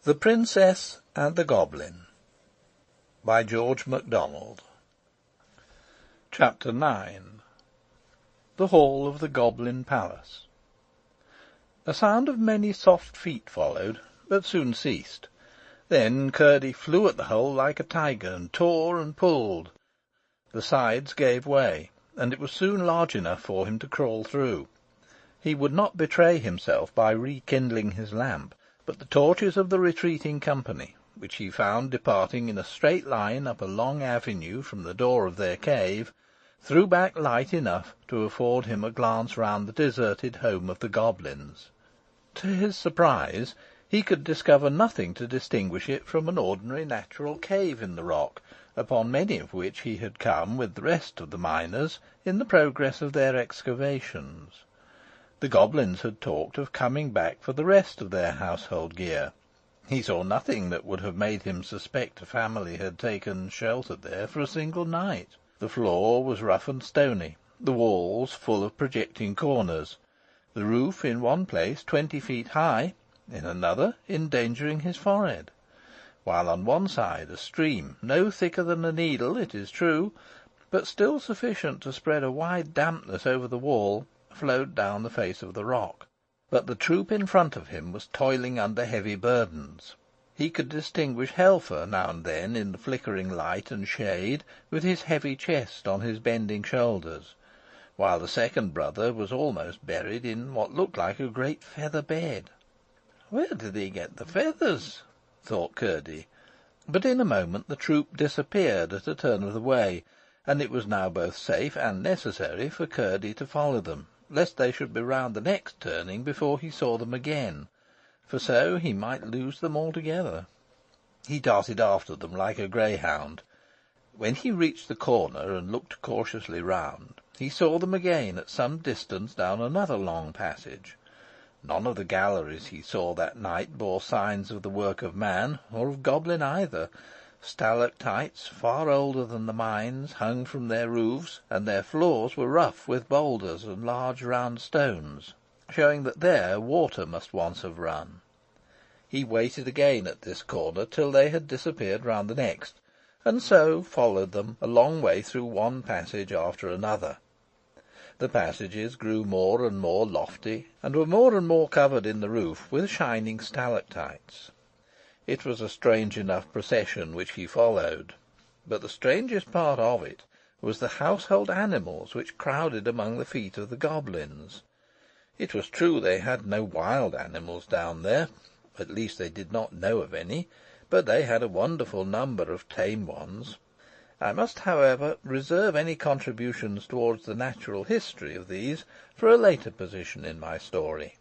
The Princess and the Goblin by George Macdonald. Chapter 9. The Hall of the Goblin Palace. A sound of many soft feet followed, but soon ceased. Then Curdie flew at the hole like a tiger, and tore and pulled. The sides gave way, and it was soon large enough for him to crawl through. He would not betray himself by rekindling his lamp, but the torches of the retreating company, which he found departing in a straight line up a long avenue from the door of their cave, threw back light enough to afford him a glance round the deserted home of the goblins. To his surprise, he could discover nothing to distinguish it from an ordinary natural cave in the rock, upon many of which he had come with the rest of the miners in the progress of their excavations. The goblins had talked of coming back for the rest of their household gear. He saw nothing that would have made him suspect a family had taken shelter there for a single night. The floor was rough and stony, the walls full of projecting corners, the roof in one place 20 feet high, in another endangering his forehead, while on one side a stream, no thicker than a needle, it is true, but still sufficient to spread a wide dampness over the wall, flowed down the face of the rock. But the troop in front of him was toiling under heavy burdens. He could distinguish Helfer now and then in the flickering light and shade, with his heavy chest on his bending shoulders, while the second brother was almost buried in what looked like a great feather bed. "Where did he get the feathers?" thought Curdie. But in a moment the troop disappeared at a turn of the way, and it was now both safe and necessary for Curdie to follow them, lest they should be round the next turning before he saw them again, for so he might lose them altogether. He darted after them like a greyhound. When he reached the corner and looked cautiously round, he saw them again at some distance down another long passage. None of the galleries he saw that night bore signs of the work of man, or of goblin either. Stalactites, far older than the mines, hung from their roofs, and their floors were rough with boulders and large round stones, showing that there water must once have run. He waited again at this corner till they had disappeared round the next, and so followed them a long way through one passage after another. The passages grew more and more lofty, and were more and more covered in the roof with shining stalactites. It was a strange enough procession which he followed, but the strangest part of it was the household animals which crowded among the feet of the goblins. It was true they had no wild animals down there, at least they did not know of any, but they had a wonderful number of tame ones. I must, however, reserve any contributions towards the natural history of these for a later position in my story.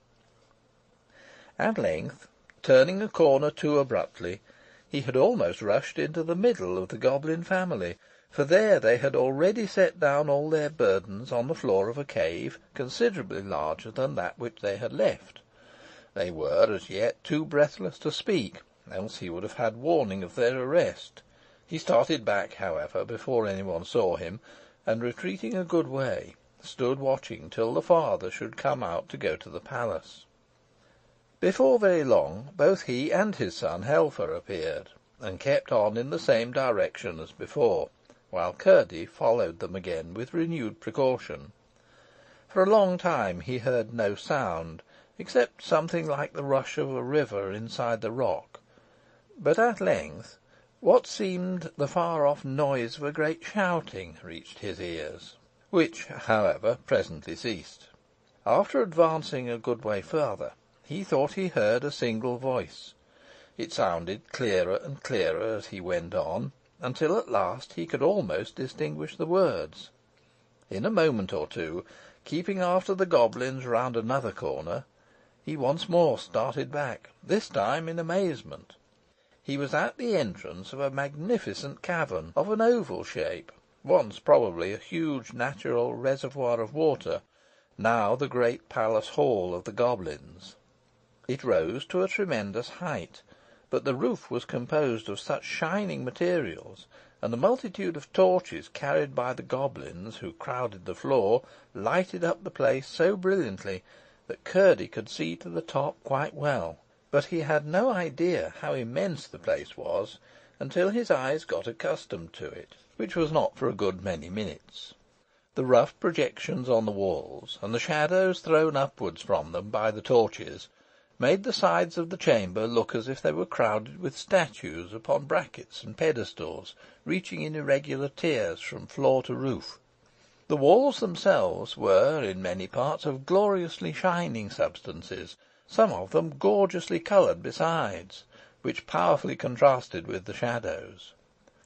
At length, turning a corner too abruptly, he had almost rushed into the middle of the goblin family, for there they had already set down all their burdens on the floor of a cave considerably larger than that which they had left. They were as yet too breathless to speak, else he would have had warning of their arrest. He started back, however, before any one saw him, and, retreating a good way, stood watching till the father should come out to go to the palace. Before very long, both he and his son Helfer appeared, and kept on in the same direction as before, while Curdie followed them again with renewed precaution. For a long time he heard no sound, except something like the rush of a river inside the rock, but at length what seemed the far-off noise of a great shouting reached his ears, which, however, presently ceased. After advancing a good way further, he thought he heard a single voice. It sounded clearer and clearer as he went on, until at last he could almost distinguish the words. In a moment or two, keeping after the goblins round another corner, he once more started back, this time in amazement. He was at the entrance of a magnificent cavern of an oval shape, once probably a huge natural reservoir of water, now the great palace hall of the goblins. It rose to a tremendous height, but the roof was composed of such shining materials, and the multitude of torches carried by the goblins who crowded the floor lighted up the place so brilliantly that Curdie could see to the top quite well, but he had no idea how immense the place was until his eyes got accustomed to it, which was not for a good many minutes. The rough projections on the walls, and the shadows thrown upwards from them by the torches, made the sides of the chamber look as if they were crowded with statues upon brackets and pedestals, reaching in irregular tiers from floor to roof. The walls themselves were, in many parts, of gloriously shining substances, some of them gorgeously coloured besides, which powerfully contrasted with the shadows.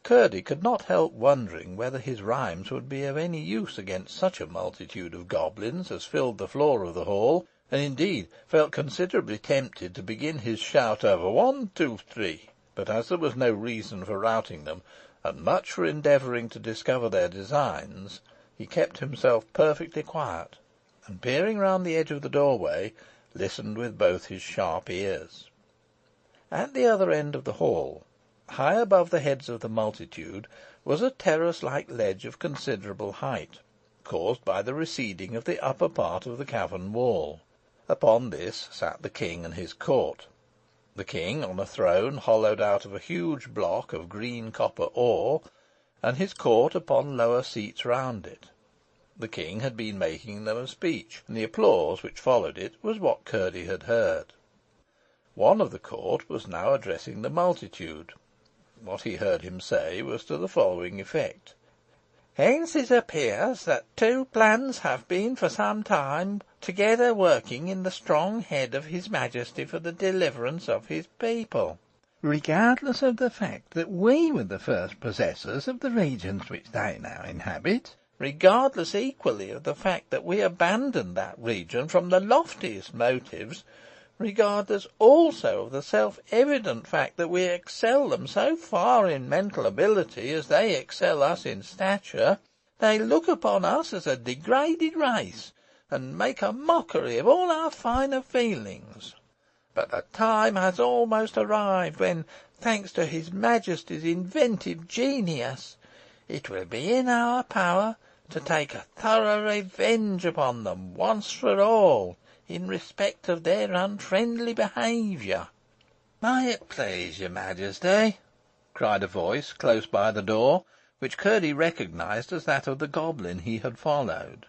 Curdie could not help wondering whether his rhymes would be of any use against such a multitude of goblins as filled the floor of the hall, and indeed felt considerably tempted to begin his shout over 1, 2, 3, but as there was no reason for routing them, and much for endeavouring to discover their designs, he kept himself perfectly quiet, and, peering round the edge of the doorway, listened with both his sharp ears. At the other end of the hall, high above the heads of the multitude, was a terrace-like ledge of considerable height, caused by the receding of the upper part of the cavern wall. Upon this sat the king and his court. The king on a throne hollowed out of a huge block of green copper ore, and his court upon lower seats round it. The king had been making them a speech, and the applause which followed it was what Curdie had heard. One of the court was now addressing the multitude. What he heard him say was to the following effect: "Hence it appears that two plans have been for some time together working in the strong head of his Majesty for the deliverance of his people, regardless of the fact that we were the first possessors of the regions which they now inhabit, regardless equally of the fact that we abandoned that region from the loftiest motives, regardless also of the self-evident fact that we excel them so far in mental ability as they excel us in stature. They look upon us as a degraded race, and make a mockery of all our finer feelings. But the time has almost arrived when, thanks to his Majesty's inventive genius, it will be in our power to take a thorough revenge upon them once for all, in respect of their unfriendly behaviour." "May it please your Majesty," cried a voice close by the door, which Curdie recognised as that of the goblin he had followed.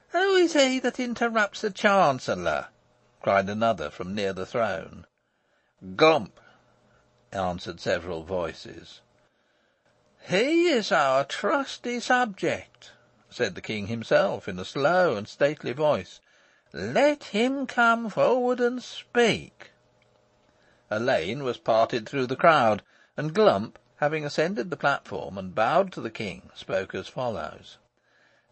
"Who is he that interrupts the Chancellor?" cried another from near the throne. "Glump," answered several voices. "He is our trusty subject," said the king himself, in a slow and stately voice. "Let him come forward and speak." A lane was parted through the crowd, and Glump, having ascended the platform and bowed to the king, spoke as follows: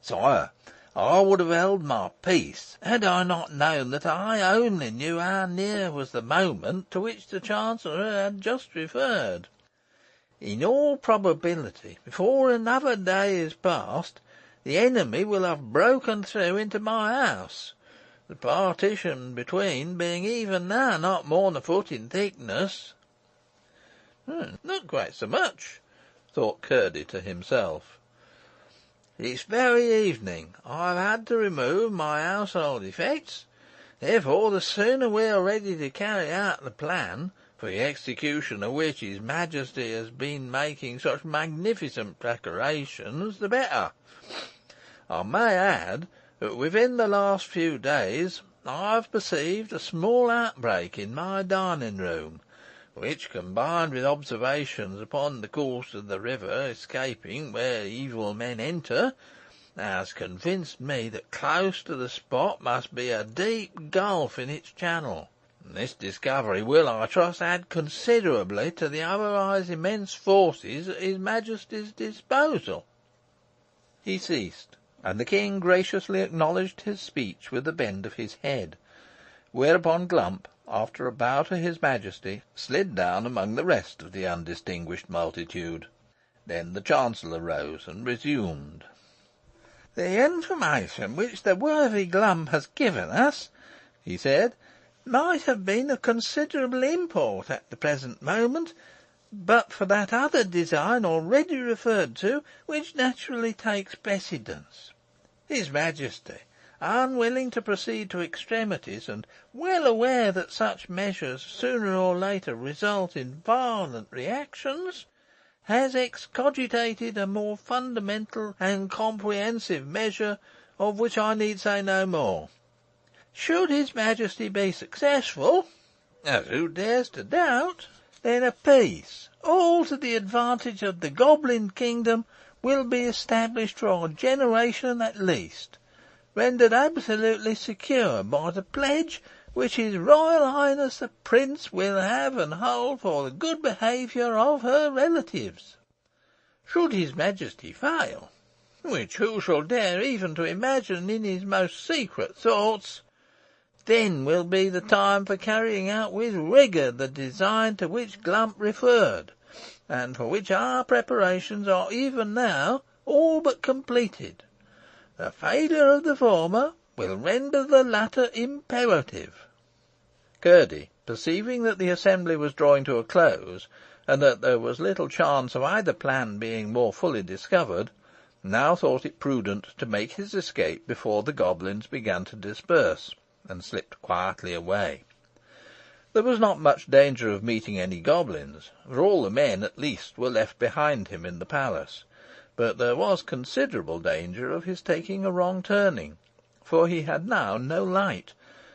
"Sire, I would have held my peace had I not known that I only knew how near was the moment to which the Chancellor had just referred. In all probability, before another day is past, the enemy will have broken through into my house, the partition between being even now not more than a foot in thickness." "Not quite so much," thought Curdie to himself. "This very evening I have had to remove my household effects. Therefore, the sooner we are ready to carry out the plan, for the execution of which his Majesty has been making such magnificent preparations, the better. I may add that within the last few days I have perceived a small outbreak in my dining room, which, combined with observations upon the course of the river escaping where evil men enter, has convinced me that close to the spot must be a deep gulf in its channel. And this discovery will, I trust, add considerably to the otherwise immense forces at his Majesty's disposal." He ceased, and the king graciously acknowledged his speech with a bend of his head, whereupon Glump, after a bow to his Majesty, slid down among the rest of the undistinguished multitude. Then the Chancellor rose and resumed. "The information which the worthy Glump has given us," he said, "might have been of considerable import at the present moment, but for that other design already referred to, which naturally takes precedence. His Majesty, unwilling to proceed to extremities, and well aware that such measures sooner or later result in violent reactions, has excogitated a more fundamental and comprehensive measure, of which I need say no more. Should his Majesty be successful, as who dares to doubt, then a peace, all to the advantage of the Goblin Kingdom, will be established for a generation at least, rendered absolutely secure by the pledge which His Royal Highness the Prince will have and hold for the good behaviour of her relatives. Should his Majesty fail, which who shall dare even to imagine in his most secret thoughts, then will be the time for carrying out with rigour the design to which Glump referred, and for which our preparations are even now all but completed. The failure of the former will render the latter imperative." Curdie, perceiving that the assembly was drawing to a close, and that there was little chance of either plan being more fully discovered, now thought it prudent to make his escape before the goblins began to disperse, and slipped quietly away. There was not much danger of meeting any goblins, for all the men at least were left behind him in the palace, but there was considerable danger of his taking a wrong turning, for he had now no light,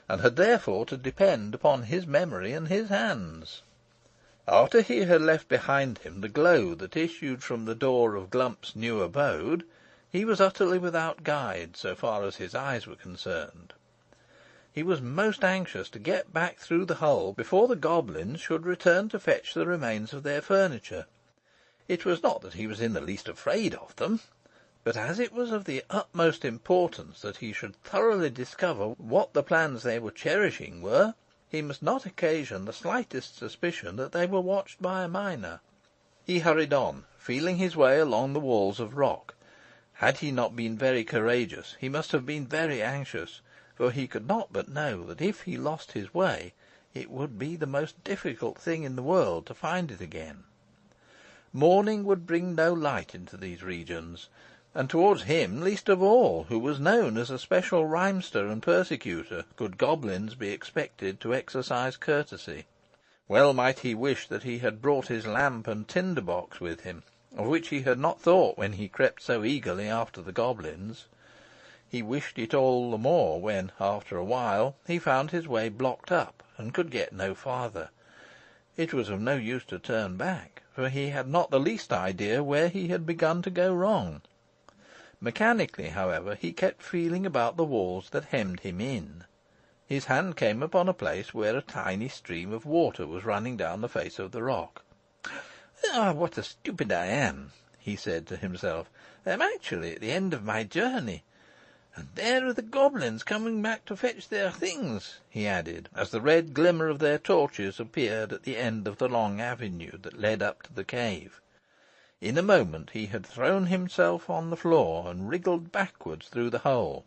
and had therefore to depend upon his memory and his hands. After he had left behind him the glow that issued from the door of Glump's new abode, he was utterly without guide so far as his eyes were concerned. He was most anxious to get back through the hole before the goblins should return to fetch the remains of their furniture. It was not that he was in the least afraid of them, but as it was of the utmost importance that he should thoroughly discover what the plans they were cherishing were, he must not occasion the slightest suspicion that they were watched by a miner. He hurried on, feeling his way along the walls of rock. Had he not been very courageous, he must have been very anxious, for he could not but know that if he lost his way, it would be the most difficult thing in the world to find it again. Morning would bring no light into these regions, and towards him least of all, who was known as a special rhymester and persecutor, could goblins be expected to exercise courtesy. Well might he wish that he had brought his lamp and tinder box with him, of which he had not thought when he crept so eagerly after the goblins. He wished it all the more when, after a while, he found his way blocked up, and could get no farther. It was of no use to turn back, for he had not the least idea where he had begun to go wrong. Mechanically, however, he kept feeling about the walls that hemmed him in. His hand came upon a place where a tiny stream of water was running down the face of the rock. "Ah, what a stupid I am!" he said to himself. "I am actually at the end of my journey. And there are the goblins coming back to fetch their things," he added, as the red glimmer of their torches appeared at the end of the long avenue that led up to the cave. In a moment he had thrown himself on the floor and wriggled backwards through the hole.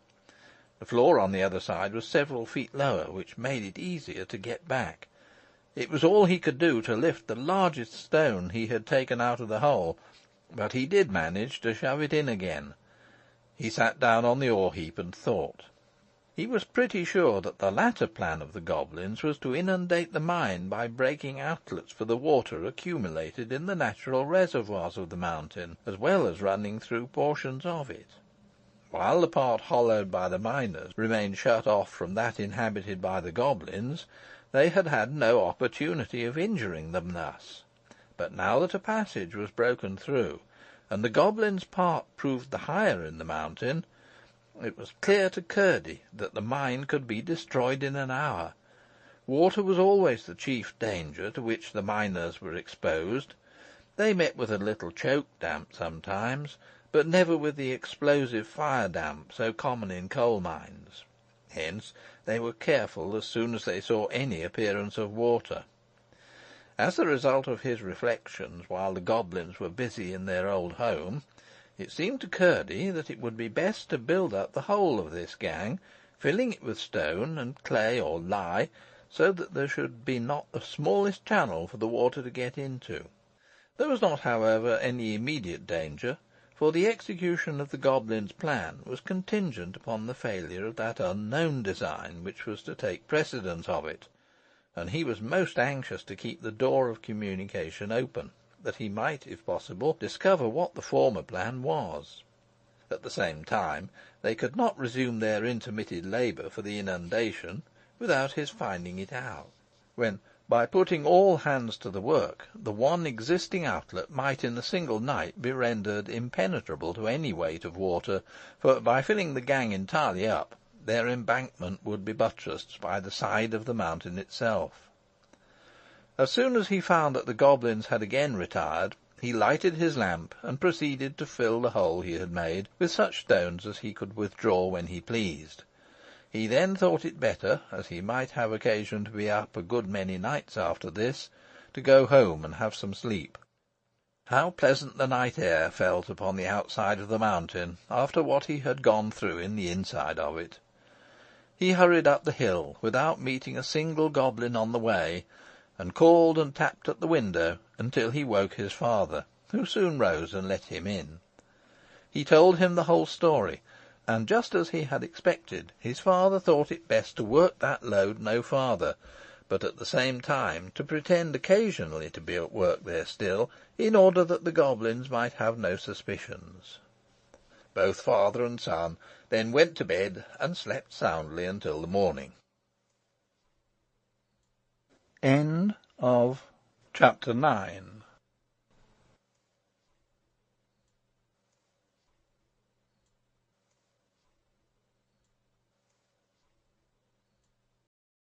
The floor on the other side was several feet lower, which made it easier to get back. It was all he could do to lift the largest stone he had taken out of the hole, but he did manage to shove it in again. He sat down on the ore heap and thought. He was pretty sure that the latter plan of the goblins was to inundate the mine by breaking outlets for the water accumulated in the natural reservoirs of the mountain, as well as running through portions of it. While the part hollowed by the miners remained shut off from that inhabited by the goblins, they had had no opportunity of injuring them thus. But now that a passage was broken through, and the goblins' part proved the higher in the mountain, it was clear to Curdie that the mine could be destroyed in an hour. Water was always the chief danger to which the miners were exposed. They met with a little choke damp sometimes, but never with the explosive fire damp so common in coal mines. Hence they were careful as soon as they saw any appearance of water. As the result of his reflections while the goblins were busy in their old home, it seemed to Curdie that it would be best to build up the whole of this gang, filling it with stone and clay or lye, so that there should be not the smallest channel for the water to get into. There was not, however, any immediate danger, for the execution of the goblin's plan was contingent upon the failure of that unknown design which was to take precedence of it, and he was most anxious to keep the door of communication open, that he might, if possible, discover what the former plan was. At the same time, they could not resume their intermitted labour for the inundation without his finding it out, when, by putting all hands to the work, the one existing outlet might in a single night be rendered impenetrable to any weight of water, for, by filling the gang entirely up, their embankment would be buttressed by the side of the mountain itself. As soon as he found that the goblins had again retired, he lighted his lamp, and proceeded to fill the hole he had made with such stones as he could withdraw when he pleased. He then thought it better, as he might have occasion to be up a good many nights after this, to go home and have some sleep. How pleasant the night air felt upon the outside of the mountain, after what he had gone through in the inside of it! He hurried up the hill, without meeting a single goblin on the way, and called and tapped at the window until he woke his father, who soon rose and let him in. He told him the whole story, and, just as he had expected, his father thought it best to work that load no farther, but at the same time to pretend occasionally to be at work there still, in order that the goblins might have no suspicions. Both father and son then went to bed and slept soundly until the morning. End of Chapter 9.